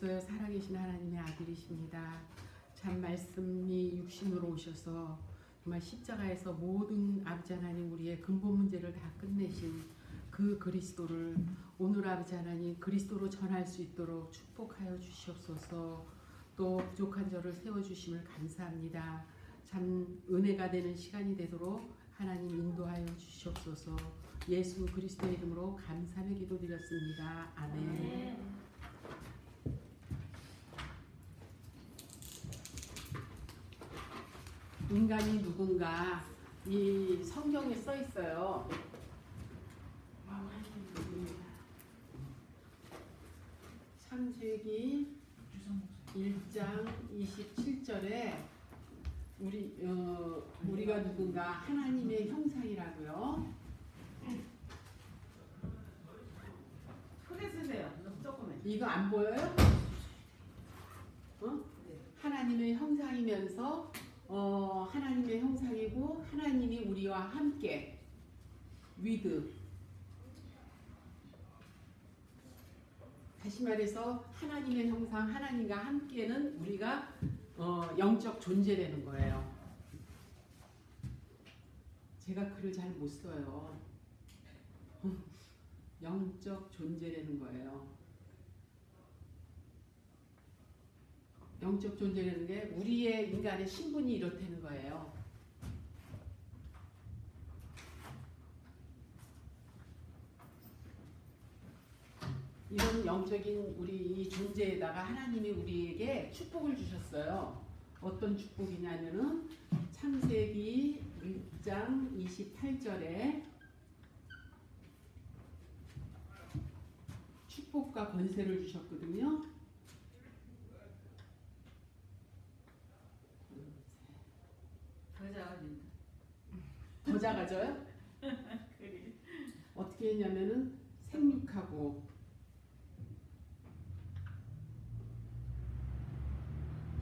그리스도의 살아계신 하나님의 아들이십니다. 참 말씀이 육신으로 오셔서 정말 십자가에서 모든 아버지 하나님 우리의 근본 문제를 다 끝내신 그 그리스도를 오늘 아버지 하나님 그리스도로 전할 수 있도록 축복하여 주시옵소서. 또 부족한 저를 세워주심을 감사합니다. 참 은혜가 되는 시간이 되도록 하나님 인도하여 주시옵소서. 예수 그리스도의 이름으로 감사의 기도 드렸습니다. 아멘. 인간이 누군가 이 성경에 써 있어요. 창세기 1장 27절에 우리가 누군가 하나님의 형상이라고요. 크게 쓰세요. 조금만. 이거 안 보여요? 하나님의 형상이면서 하나님의 형상이고 하나님이 우리와 함께 with 다시 말해서 하나님의 형상 하나님과 함께는 우리가 영적 존재라는 거예요. 제가 글을 잘 못 써요. 영적 존재라는 거예요. 영적 존재라는 게 우리의 인간의 신분이 이렇다는 거예요. 이런 영적인 우리 이 존재에다가 하나님이 우리에게 축복을 주셨어요. 어떤 축복이냐면은 창세기 6장 28절에 축복과 권세를 주셨거든요. 더 작아진다. 더 작아져요? 어떻게 했냐면은 생육하고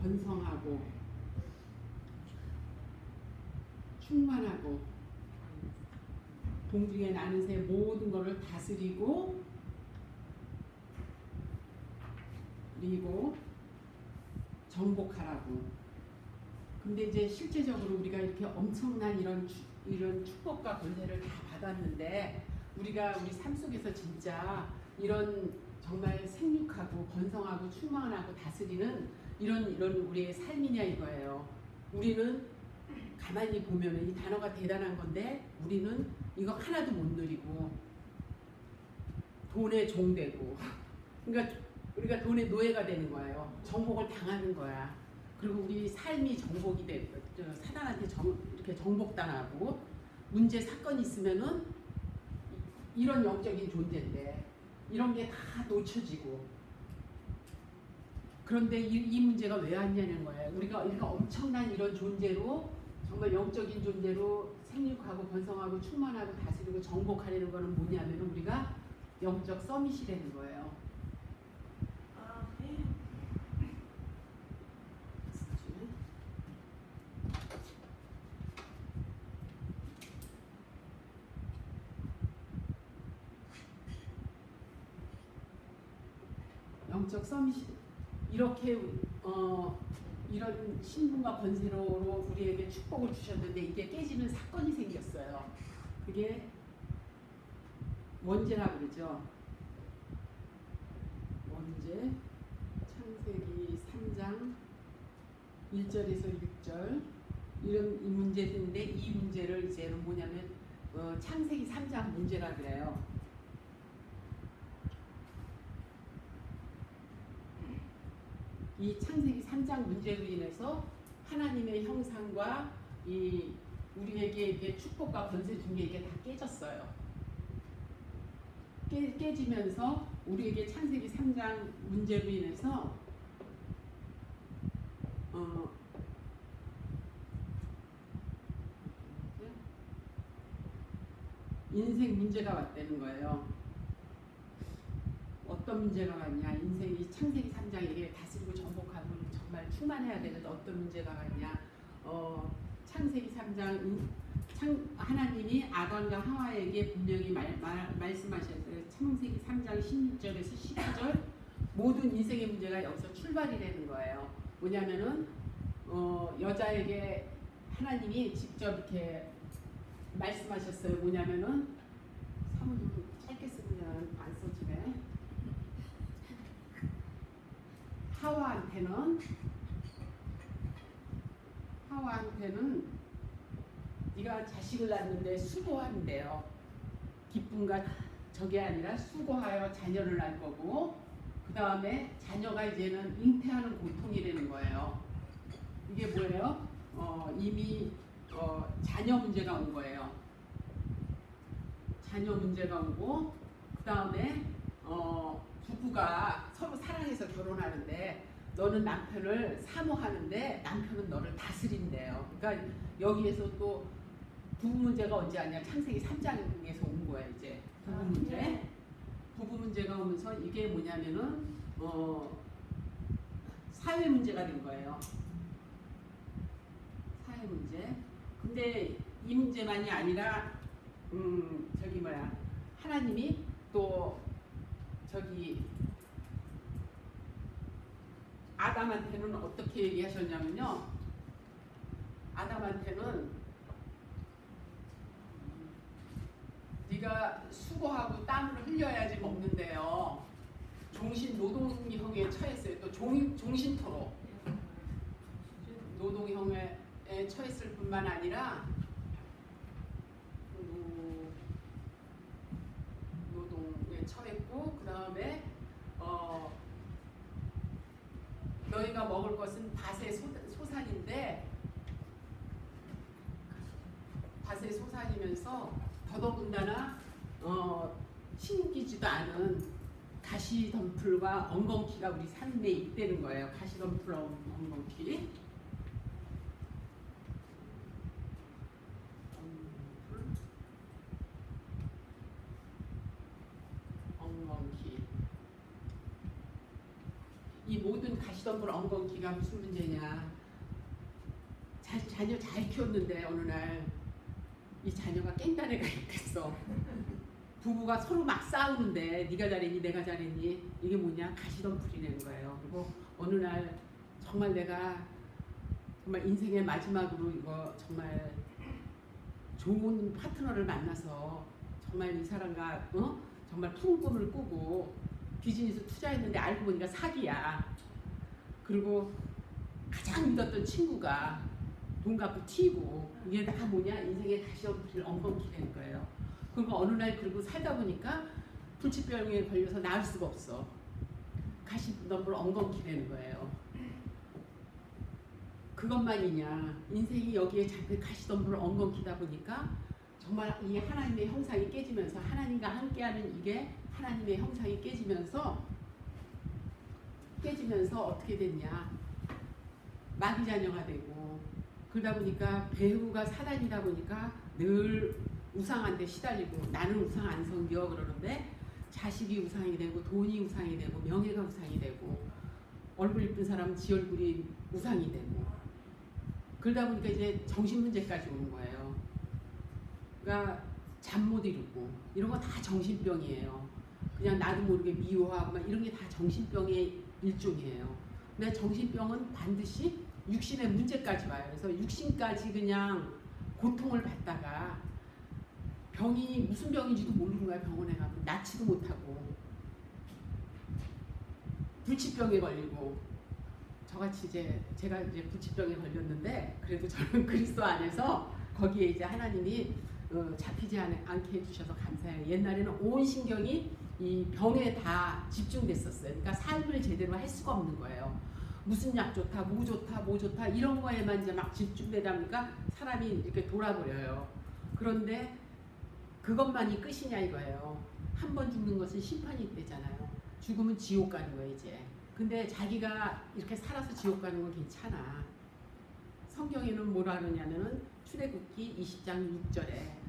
번성하고 충만하고 공중에 나는 새 모든 것을 다스리고 그리고 정복하라고. 근데 이제 실제적으로 우리가 이렇게 엄청난 이런 축복과 권세를 다 받았는데 우리가 우리 삶 속에서 진짜 이런 정말 생육하고 번성하고 충만하고 다스리는 이런 우리의 삶이냐 이거예요. 우리는 가만히 보면은 이 단어가 대단한 건데 우리는 이거 하나도 못 누리고 돈의 종되고 그러니까 우리가 돈의 노예가 되는 거예요. 정복을 당하는 거야. 그리고 우리 삶이 정복이 되고 사단한테 이렇게 정복당하고 문제 사건이 있으면은 이런 영적인 존재인데 이런 게 다 놓쳐지고 그런데 이 문제가 왜 왔냐는 거예요. 우리가 엄청난 이런 존재로 정말 영적인 존재로 생육하고 번성하고 충만하고 다스리고 정복하려는 거는 뭐냐면 우리가 영적 서밋이라는 거예요. 영적 서밋이 이렇게 이런 신분과 권세로 우리에게 축복을 주셨는데 이게 깨지는 사건이 생겼어요. 그게 원죄라고 그러죠. 원죄 창세기 3장 1절에서 6절 이런 이 문제인데 이 문제를 이제는 뭐냐면 창세기 3장 문제라 그래요. 이 창세기 3장 문제로 인해서 하나님의 형상과 이 우리에게 이게 축복과 권세 준 게 이게 다 깨졌어요. 깨지면서 우리에게 창세기 3장 문제로 인해서 인생 문제가 왔다는 거예요. 어떤 문제가 왔냐? 인생이 창세기 3장에 다스리고 정복하고 정말 충만해야 되는데 어떤 문제가 왔냐? 창세기 3장 하나님이 아담과 하와에게 분명히 말씀하셨어요. 창세기 3장 16절에서 19절 모든 인생의 문제가 여기서 출발이 되는 거예요. 뭐냐면은 여자에게 하나님이 직접 이렇게 말씀하셨어요. 뭐냐면은 사모님 짧게 쓰면 안 써지네. 하와한테는 네가 자식을 낳는데 수고한대요. 기쁨과 저게 아니라 수고하여 자녀를 낳을 거고, 그 다음에 자녀가 이제는 잉태하는 고통이 되는 거예요. 이게 뭐예요? 이미 자녀 문제가 온 거예요. 자녀 문제가 오고, 그 다음에 부부가 서로 사랑해서 결혼하는데 너는 남편을 사모하는데 남편은 너를 다스린대요. 그러니까 여기에서 또 부부 문제가 언제 왔냐? 창세기 3장에서 온 거예요. 이제 부부 문제. 부부 문제가 오면서 이게 뭐냐면은 사회 문제가 된 거예요. 사회 문제. 근데 이 문제만이 아니라 하나님이 또 아담한테는 어떻게 얘기하셨냐면요. 아담한테는 네가 수고하고 땀을 흘려야지 먹는데요. 종신 노동형에 처했어요. 또 종신토로 노동형에 처했을 뿐만 아니라 노동에 처했고, 그 다음에 너희가 먹을 것은 밭의 소산인데, 밭의 소산이면서 더더군다나 신기지도 않은 가시덤불과 엉겅퀴가 우리 삶에 있다는 거예요. 가시덤불, 엉겅퀴. 이 모든 가시덤불 엉겅퀴가 무슨 문제냐? 자녀 잘 키웠는데 어느 날 이 자녀가 깽단에 가 있겠어. 부부가 서로 막 싸우는데 네가 잘했니 내가 잘했니, 이게 뭐냐? 가시덤불이라는 거예요. 그리고 어느 날 정말 내가 정말 인생의 마지막으로 이거 정말 좋은 파트너를 만나서 정말 이 사람과 정말 푸른 꿈을 꾸고 비즈니스 투자했는데 알고 보니까 사기야. 그리고 가장 믿었던 친구가 돈 갖고 튀고, 이게 다 뭐냐? 인생의 가시덤불 엉겅퀴 된 거예요. 그리고 어느 날 그리고 살다 보니까 불치병에 걸려서 나을 수가 없어. 가시덤불 엉겅퀴 되는 거예요. 그것만이냐? 인생이 여기에 잡힌 가시덤불 엉겅퀴다 보니까 정말 이 하나님의 형상이 깨지면서, 하나님과 함께하는 이게 하나님의 형상이 깨지면서 어떻게 됐냐? 마귀 자녀가 되고, 그러다 보니까 배우가 사단이다 보니까 늘 우상한테 시달리고, 나는 우상 안 섬겨 그러는데 자식이 우상이 되고, 돈이 우상이 되고, 명예가 우상이 되고, 얼굴 이쁜 사람은 지 얼굴이 우상이 되고, 그러다 보니까 이제 정신 문제까지 오는 거예요. 그러니까 잠 못 이루고 이런 거 다 정신병이에요. 그냥 나도 모르게 미워하고 막 이런 게 다 정신병의 일종이에요. 근데 정신병은 반드시 육신의 문제까지 와요. 그래서 육신까지 그냥 고통을 받다가 병이 무슨 병인지도 모르는 거야. 병원에 가면 낫지도 못하고 불치병에 걸리고, 저같이 제가 이제 불치병에 걸렸는데 그래도 저는 그리스도 안에서 거기에 이제 하나님이 잡히지 않게 해주셔서 감사해요. 옛날에는 온 신경이 이 병에 다 집중됐었어요. 그러니까 삶을 제대로 할 수가 없는 거예요. 무슨 약 좋다, 뭐 좋다 이런 거에만 이제 막 집중되다 보니까 사람이 이렇게 돌아버려요. 그런데 그것만이 끝이냐 이거예요. 한 번 죽는 것은 심판이 있대잖아요. 죽으면 지옥 가는 거예요 이제. 근데 자기가 이렇게 살아서 지옥 가는 건 괜찮아. 성경에는 뭐라 하느냐면은 출애굽기 20장 6절에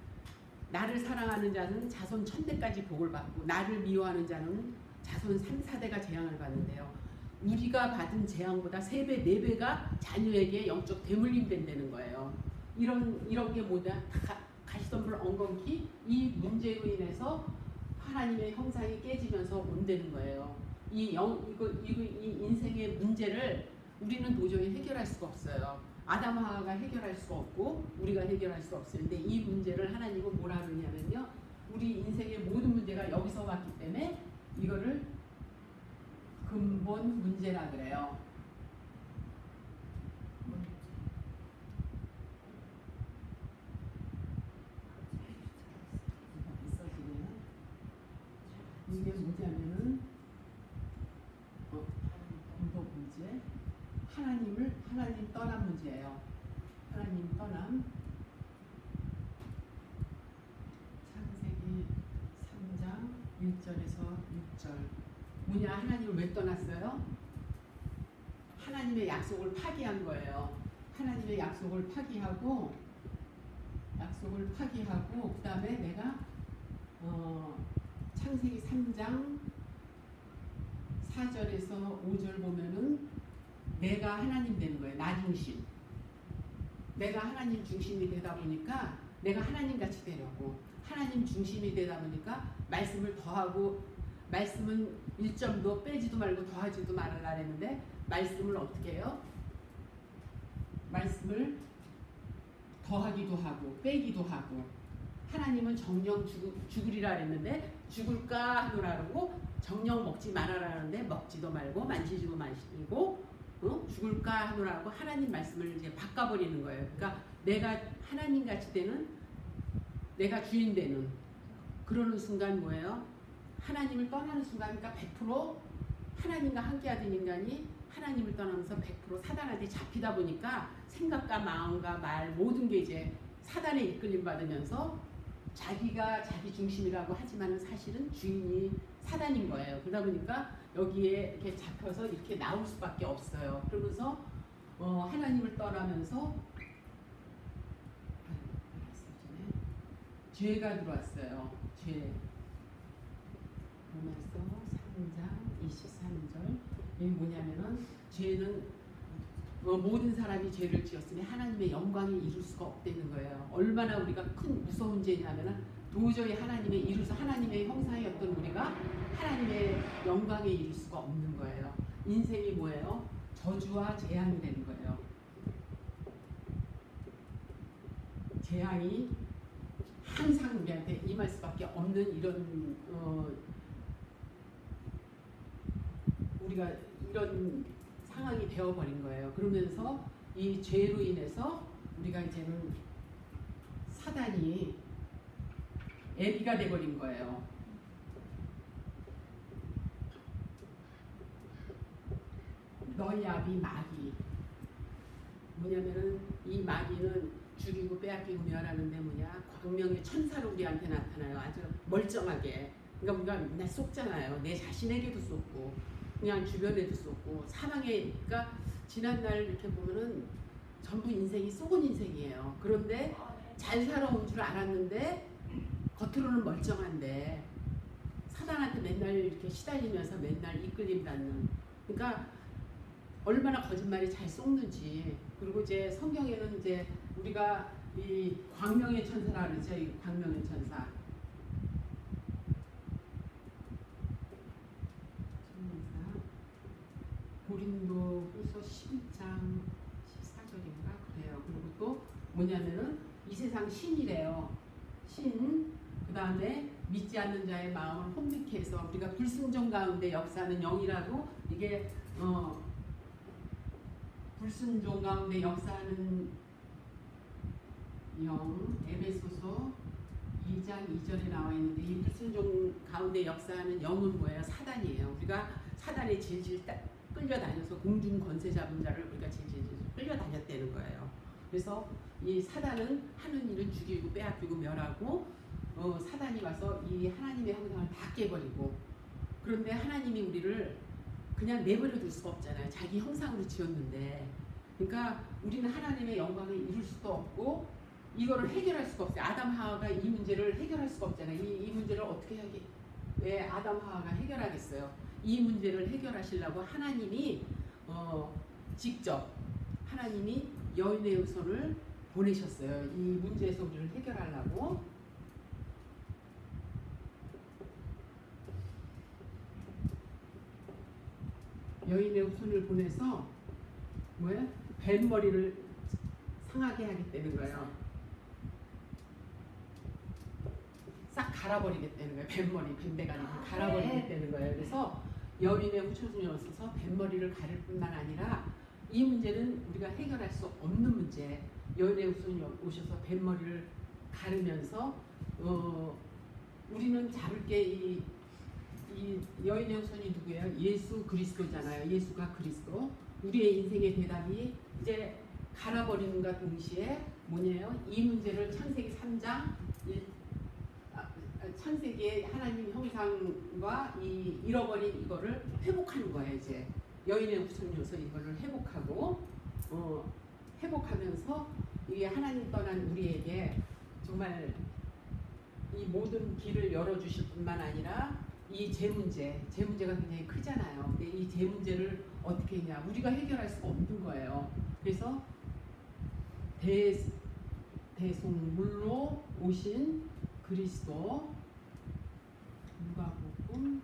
나를 사랑하는 자는 자손 1000대까지 복을 받고 나를 미워하는 자는 자손 3, 4대가 재앙을 받는데요. 우리가 받은 재앙보다 3배, 4배가 자녀에게 영적 대물림 된다는 거예요. 이런 게 뭐냐? 가시덤불 엉겅퀴, 이 문제로 인해서 하나님의 형상이 깨지면서 온다는 거예요. 이 인생의 문제를 우리는 도저히 해결할 수가 없어요. 아담 하와가 해결할 수가 없고 우리가 해결할 수 없어요. 근데 이 문제를 하나님은 뭐라 그러냐면요. 우리 인생의 모든 문제가 여기서 왔기 때문에 이거를 근본 문제라 그래요. 이게 뭐냐면은 근본 문제, 하나님 떠난 문제예요. 하나님 떠남. 창세기 3장 1절에서 6절. 뭐냐? 하나님을 왜 떠났어요? 하나님의 약속을 파기한 거예요. 하나님의 약속을 파기하고 그 다음에 내가 창세기 3장 4절에서 5절 보면은 내가 하나님 되는 거예요. 나 중심. 내가 하나님 중심이 되다 보니까 내가 하나님 같이 되려고 하나님 중심이 되다 보니까 말씀을 더하고 말씀은 1점도 빼지도 말고 더하지도 말아라 했는데 말씀을 어떻게 해요? 말씀을 더하기도 하고 빼기도 하고 하나님은 정령 죽으리라 했는데 죽을까 하노라고 정령 먹지 말아라는데 먹지도 말고 만지지도 마시고 죽을까 하노라고 하나님 말씀을 이제 바꿔버리는 거예요. 그러니까 내가 하나님 같이 되는 내가 주인 되는 그러는 순간 뭐예요? 하나님을 떠나는 순간이니까 100% 하나님과 함께하던 인간이 하나님을 떠나면서 100% 사단한테 잡히다 보니까 생각과 마음과 말 모든 게 이제 사단에 이끌림 받으면서 자기가 자기 중심이라고 하지만 사실은 주인이 사단인 거예요. 그러다 보니까 여기에 이렇게 잡혀서 이렇게 나올 수밖에 없어요. 그러면서 하나님을 떠나면서 죄가 들어왔어요. 죄. 로마서 3장 23절. 이게 뭐냐면은 죄는 모든 사람이 죄를 지었으니 하나님의 영광이 이룰 수가 없다는 거예요. 얼마나 우리가 큰 무서운 죄냐면은 도저히 하나님의 형상이었던 우리가 하나님의 영광에 이룰 수가 없는 거예요. 인생이 뭐예요? 저주와 재앙이 되는 거예요. 재앙이 항상 우리한테 임할 수밖에 없는 이런 우리가 이런 상황이 되어버린 거예요. 그러면서 이 죄로 인해서 우리가 이제는 사단이 애비가 돼버린 거예요. 너희 아비 마귀. 뭐냐면은 이 마귀는 죽이고 빼앗기고 멸하는데 뭐냐? 광명의 천사로 우리한테 나타나요. 아주 멀쩡하게. 그러니까 우리가 맨날 속잖아요. 내 자신에게도 속고 그냥 주변에도 쏟고 사망에 그러니까 지난날 이렇게 보면은 전부 인생이 썩은 인생이에요. 그런데 잘 살아온 줄 알았는데 겉으로는 멀쩡한데 사단한테 맨날 이렇게 시달리면서 맨날 이끌림 받는 그러니까 얼마나 거짓말이 잘 속는지. 그리고 이제 성경에는 이제 우리가 이 광명의 천사라 그러죠. 이 광명의 천사. 고린도후서 10장 14절인가 그래요. 그리고 또 뭐냐면은 이 세상 신이래요. 신. 그 다음에 믿지 않는 자의 마음을 혼미케 해서 우리가 불순종 가운데 역사하는 영이라고 이게 불순종 가운데 역사하는 영 에베소서 2장 2절에 나와 있는데 이 불순종 가운데 역사하는 영은 뭐예요? 사단이에요. 우리가 사단에 질질 끌려다녀서 공중 권세 잡은 자를 우리가 질질 끌려다녔다는 거예요. 그래서 이 사단은 하는 일은 죽이고 빼앗기고 멸하고 사단이 와서 이 하나님의 형상을 다 깨버리고 그런데 하나님이 우리를 그냥 내버려 둘 수가 없잖아요. 자기 형상으로 지었는데 그러니까 우리는 하나님의 영광을 이룰 수도 없고 이거를 해결할 수가 없어요. 아담 하와가 이 문제를 해결할 수가 없잖아요. 이 문제를 어떻게 왜 아담 하와가 해결하겠어요? 이 문제를 해결하시려고 하나님이 직접 하나님이 여인의 후손을 보내셨어요. 이 문제에서 우리를 해결하려고. 여인의 후손을 보내서 뭐야? 뱀머리를 상하게 하겠다는 거예요. 싹 갈아버리겠다는 거예요. 뱀머리, 뱀대가리를 갈아버리겠다는 거예요. 그래서 여인의 후손이 없어서 뱀머리를 가릴 뿐만 아니라 이 문제는 우리가 해결할 수 없는 문제. 여인의 후손이 오셔서 뱀머리를 가르면서 우리는 잡을 게 이 여인의 후손이 누구예요? 예수 그리스도잖아요. 예수가 그리스도. 우리의 인생의 대답이 이제 갈아버리는과 동시에 뭐냐요? 이 문제를 창세기 3장 창세기의 하나님 형상과 이 잃어버린 이거를 회복하는 거예요. 이제 여인의 후손이어서 이거를 회복하고 회복하면서 이게 하나님 떠난 우리에게 정말 이 모든 길을 열어주실 뿐만 아니라 이 제 문제가 굉장히 크잖아요. 근데 이 제 문제를 어떻게 했냐? 우리가 해결할 수가 없는 거예요. 그래서 대속물로 오신 그리스도 누가복음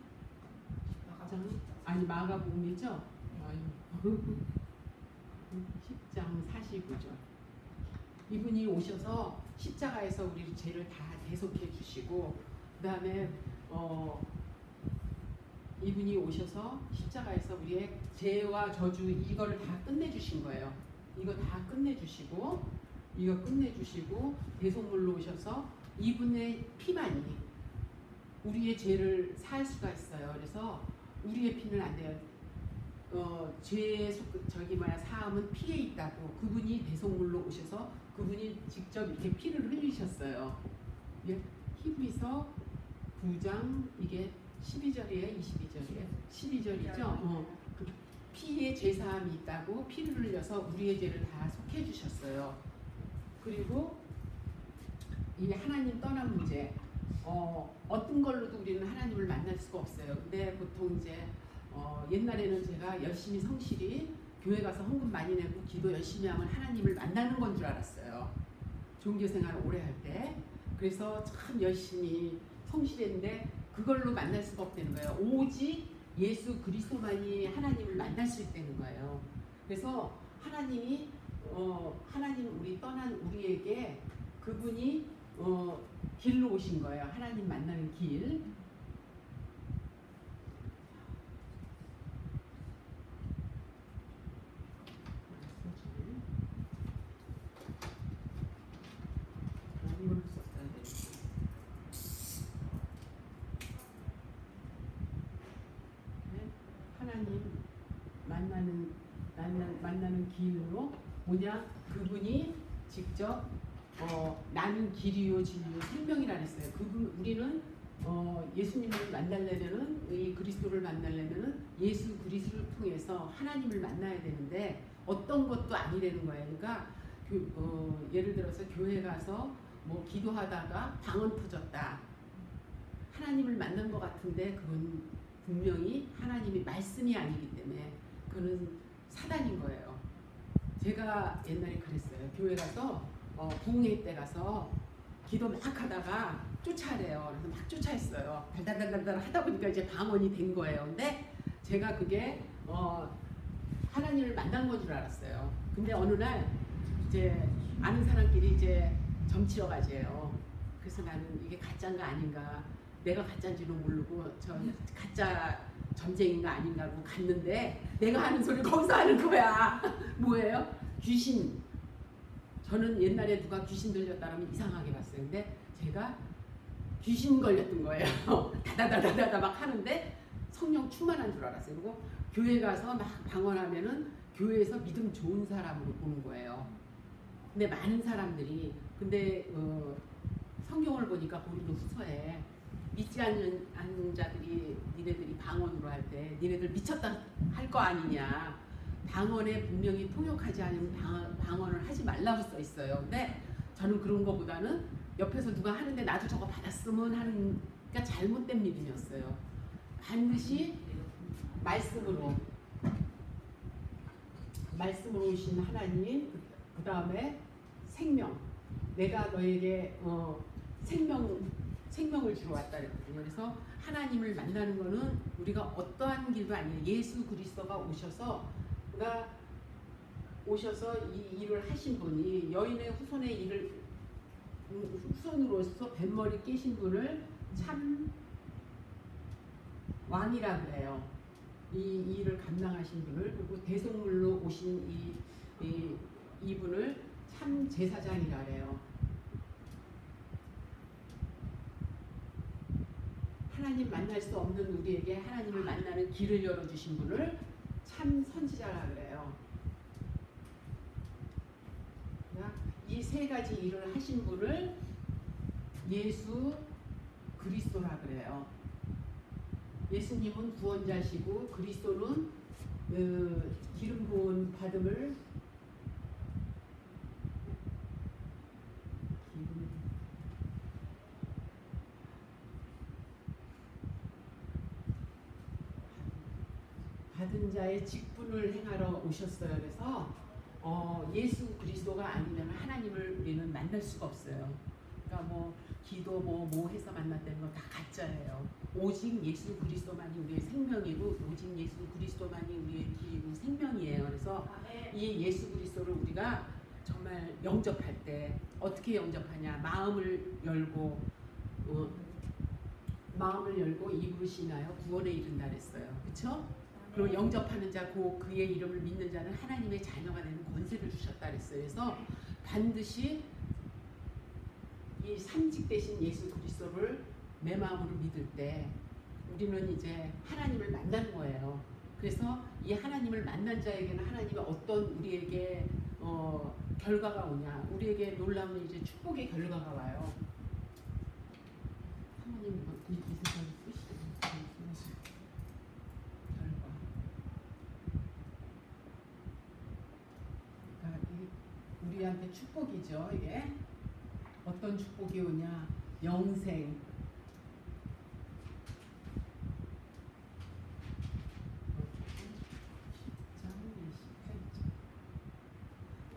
10장 마가복음이죠? 10장 49절. 이분이 오셔서 십자가에서 우리 죄를 다 대속해 주시고 그 다음에 이분이 오셔서 십자가에서 우리의 죄와 저주 이거를 다 끝내주신 거예요. 이거 다 끝내주시고 대속물로 오셔서 이분의 피만이 우리의 죄를 살 수가 있어요. 그래서 우리의 피는 안 돼요. 죄의 사함은 피에 있다고. 그분이 대속물로 오셔서 그분이 직접 이렇게 피를 흘리셨어요. 예? 히브리서 9장 이게 12절이에요, 22절이에요? 12절이죠. 그 피에 죄사함이 있다고 피를 흘려서 우리의 죄를 다 속해 주셨어요. 그리고 이 하나님 떠난 문제, 어떤 걸로도 우리는 하나님을 만날 수가 없어요. 근데 보통 이제 옛날에는 제가 열심히 성실히 교회 가서 헌금 많이 내고 기도 열심히 하면 하나님을 만나는 건 줄 알았어요. 종교 생활을 오래 할 때. 그래서 참 열심히 성실했는데 그걸로 만날 수가 없다는 거예요. 오직 예수 그리스도만이 하나님을 만날 수 있다는 거예요. 그래서 하나님 우리 떠난 우리에게 그분이 길로 오신 거예요. 하나님 만나는 길. 하나님 만나는 길로 뭐냐? 그분이 직접 나는 길이요 진리요 생명이라 했어요. 우리는 예수님을 만나려면은 이 그리스도를 만나려면은 예수 그리스도를 통해서 하나님을 만나야 되는데 어떤 것도 아니라는 거예요. 그러니까 예를 들어서 교회 가서 뭐 기도하다가 방언 터졌다. 하나님을 만난 것 같은데 그건 분명히 하나님이 말씀이 아니기 때문에 그는 사단인 거예요. 제가 옛날에 그랬어요. 교회 가서 부흥회 때 가서 기도 막 하다가 쫓아내요. 그래서 막 쫓아했어요. 달달달달 하다 보니까 이제 방언이 된 거예요. 근데 제가 그게 하나님을 만난 건 줄 알았어요. 근데 어느 날 이제 아는 사람끼리 이제 점치러 가재요. 그래서 나는 이게 가짜인가 아닌가, 내가 가짜인지는 모르고 저 가짜 점쟁인가 아닌가 하고 갔는데 내가 하는 소리를 거기서 하는 거야. 뭐예요? 귀신. 저는 옛날에 누가 귀신 들렸다 그러면 이상하게 봤어요. 근데 제가 귀신 걸렸던 거예요. 다다다다다 막 하는데 성령 충만한 줄 알았어요. 그리고 교회 가서 막 방언하면은 교회에서 믿음 좋은 사람으로 보는 거예요. 근데 많은 사람들이 성경을 보니까 고린도 후서에 믿지 않는 자들이 니네들이 방언으로 할 때 니네들 미쳤다 할 거 아니냐. 방언에 분명히 통역하지 않은 방언을 하지 말라고 써 있어요. 근데 저는 그런 거보다는 옆에서 누가 하는데 나도 저거 받았으면 하는, 그러니까 잘못된 믿음이었어요. 반드시 말씀으로 오신 하나님, 그 다음에 생명. 내가 너에게 생명을 주러 왔다 그랬거든요. 그래서 하나님을 만나는 거는 우리가 어떠한 길도 아니에요. 예수 그리스도가 오셔서 이 일을 하신 분이 여인의 후손의 일을 후손으로서 뱃머리 깨신 분을 참 왕이라 그래요. 이 일을 감당하신 분을, 그리고 대속물로 오신 이분을 참 제사장이라 그래요. 하나님 만날 수 없는 우리에게 하나님을 만나는 길을 열어주신 분을 참 선지자라 그래요. 이 세 가지 일을 하신 분을 예수 그리스도라 그래요. 예수님은 구원자시고 그리스도는 기름 부은 받음을 받은 자의 직분을 행하러 오셨어요. 그래서 예수 그리스도가 아니면 하나님을 우리는 만날 수가 없어요. 그러니까 뭐 기도 뭐 해서 만났다는 건 다 가짜예요. 오직 예수 그리스도만이 우리의 생명이고 오직 예수 그리스도만이 우리의 길이고 생명이에요. 그래서 이 예수 그리스도를 우리가 정말 영접할 때 어떻게 영접하냐? 마음을 열고 입으로 신하여 구원에 이른다 그랬어요. 그렇죠? 그리고 영접하는 자, 그의 이름을 믿는 자는 하나님의 자녀가 되는 권세를 주셨다 그랬어요. 그래서 반드시 이 삼직 되신 예수 그리스도를 내 마음으로 믿을 때 우리는 이제 하나님을 만난 거예요. 그래서 이 하나님을 만난 자에게는 하나님의 어떤 우리에게 결과가 오냐? 우리에게 놀라운 이제 축복의 결과가 와요. 사모님 이 세상 쓰시죠. 결과. 그러니까 우리한테 축복이죠. 이게 어떤 축복이 오냐? 영생.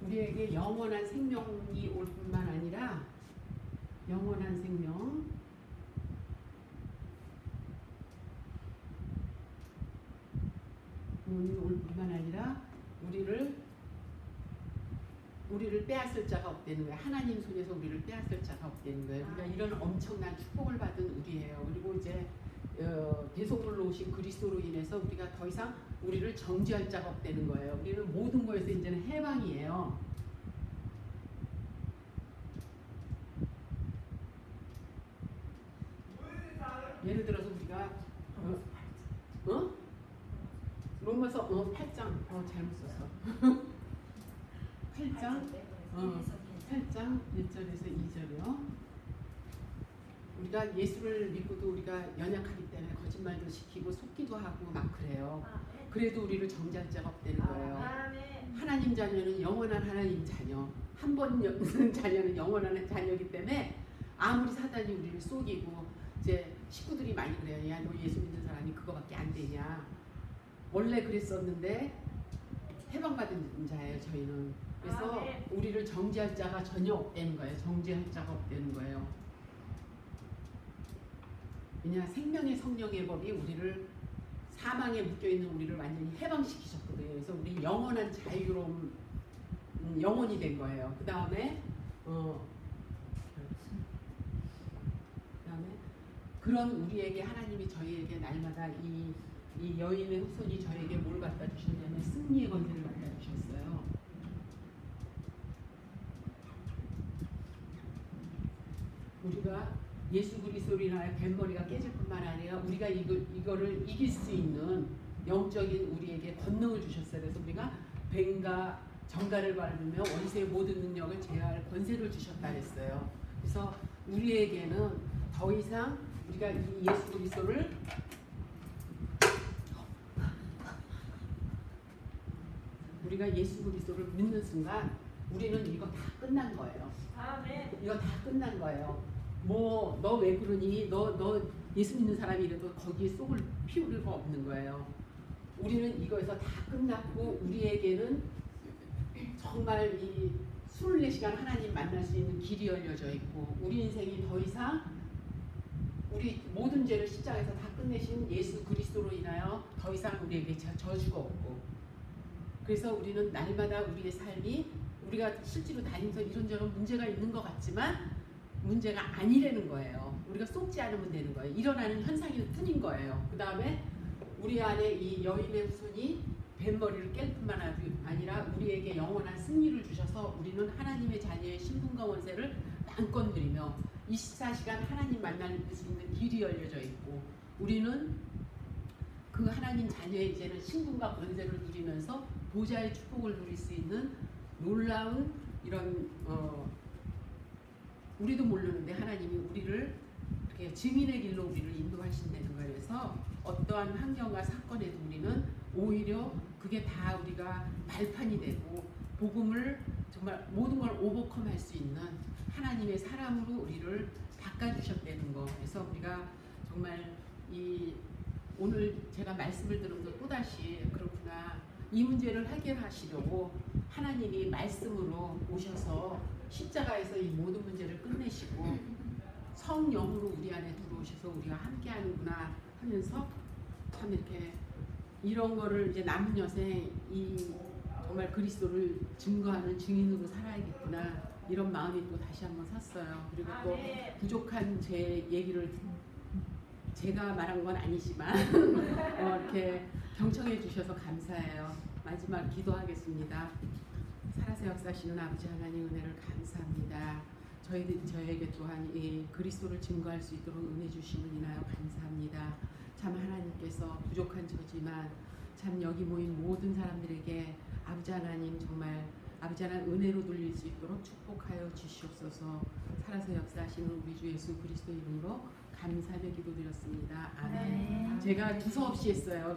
우리에게 영원한 생명이 올 뿐만 아니라 영원한 생명이 올 뿐만 아니라 우리를 빼앗을 자가 없다는 거예요. 하나님 손에서 우리를 빼앗을 자가 없다는 거예요. 우리가 이런 엄청난 축복을 받은 우리예요. 그리고 이제 대속물로 오신 그리스도로 인해서 우리가 더 이상 우리를 정죄할 자가 없다는 거예요. 우리는 모든 거에서 이제는 해방이에요. 예를 들어서 우리가 로마서 8장 잘못 썼어. 8장 1절에서 2절이요. 우리가 예수를 믿고도 우리가 연약하기 때문에 거짓말도 시키고 속기도 하고 막 그래요. 그래도 우리를 정죄할 자가 없다는 거예요. 하나님 자녀는 영원한 하나님 자녀. 한 번 자녀는 영원한 자녀이기 때문에 아무리 사단이 우리를 속이고 이제 식구들이 많이 그래요. 야, 너 예수 믿는 사람이 그거밖에 안 되냐. 원래 그랬었는데 해방받은 자예요. 저희는. 그래서 우리를 정죄할 자가 전혀 없다는 거예요. 정죄할 자가 없다는 거예요. 왜냐, 생명의 성령의 법이 우리를 사망에 묶여있는 우리를 완전히 해방시키셨거든요. 그래서 우리 영원한 자유로움, 영원이 된 거예요. 그 다음에 그런 우리에게 하나님이 저희에게 날마다 이 여인의 후손이 저에게 뭘 갖다 주셨냐면 승리의 권세를 갖다 주셨어요. 우리가 예수 그리스도로 인하여 뱃머리가 깨질 뿐만 아니라 우리가 이거를 이길 수 있는 영적인 우리에게 권능을 주셨어요. 그래서 우리가 뱀과 정갈을 밟으며 원수의 모든 능력을 제어할 권세를 주셨다 그랬어요. 그래서 우리에게는 더 이상 우리가 이 예수 그리스도를 믿는 순간 우리는 이거 다 끝난 거예요. 이거 다 끝난 거예요. 뭐 너 왜 그러니? 너 예수 믿는 사람이 이래도 거기에 쏙을 피울 거 없는 거예요. 우리는 이거에서 다 끝났고 우리에게는 정말 이 24시간 하나님 만날 수 있는 길이 열려져 있고 우리 인생이 더 이상 우리 모든 죄를 십자가에서 다 끝내신 예수 그리스도로 인하여 더 이상 우리에게 저주가 없고, 그래서 우리는 날마다 우리의 삶이 우리가 실제로 다니면서 이런저런 문제가 있는 것 같지만 문제가 아니라는 거예요. 우리가 쏟지 않으면 되는 거예요. 일어나는 현상일 뿐인 거예요. 그 다음에 우리 안에 이 여인의 후손이 뱃머리를 깰 뿐만 아니라 우리에게 영원한 승리를 주셔서 우리는 하나님의 자녀의 신분과 원세를 마음껏 누리며 24시간 하나님 만날 수 있는 길이 열려져 있고, 우리는 그 하나님 자녀의 이제는 신분과 권세를 누리면서 보좌의 축복을 누릴 수 있는 놀라운 이런 우리도 모르는데 하나님이 우리를 이렇게 증인의 길로 우리를 인도하신다는 거예요. 그래서 어떠한 환경과 사건에도 우리는 오히려 그게 다 우리가 발판이 되고 복음을 정말 모든 걸 오버컴할 수 있는 하나님의 사람으로 우리를 바꿔주셨다는 거. 그래서 우리가 정말 이 오늘 제가 말씀을 들으면서 또다시 그렇구나, 이 문제를 해결하시려고 하나님이 말씀으로 오셔서 십자가에서 이 모든 문제를 끝내시고 성령으로 우리 안에 들어오셔서 우리가 함께 하는구나 하면서 참 이렇게 이런 거를 이제 남은 여생 이 정말 그리스도를 증거하는 증인으로 살아야겠구나, 이런 마음이 또 다시 한번 섰어요. 그리고 또 부족한 제 얘기를 제가 말한 건 아니지만 이렇게 경청해 주셔서 감사해요. 마지막 기도하겠습니다. 살아서 역사하시는 아버지 하나님 은혜를 감사합니다. 저에게 또한 이 그리스도를 증거할 수 있도록 은혜 주심을 인하여 감사합니다. 참 하나님께서 부족한 저지만 참 여기 모인 모든 사람들에게 아버지 하나님 정말 아버지 하나님 은혜로 돌릴 수 있도록 축복하여 주시옵소서. 살아서 역사하시는 우리 주 예수 그리스도 이름으로 감사하며 기도드렸습니다. 아멘. 제가 두서없이 했어요.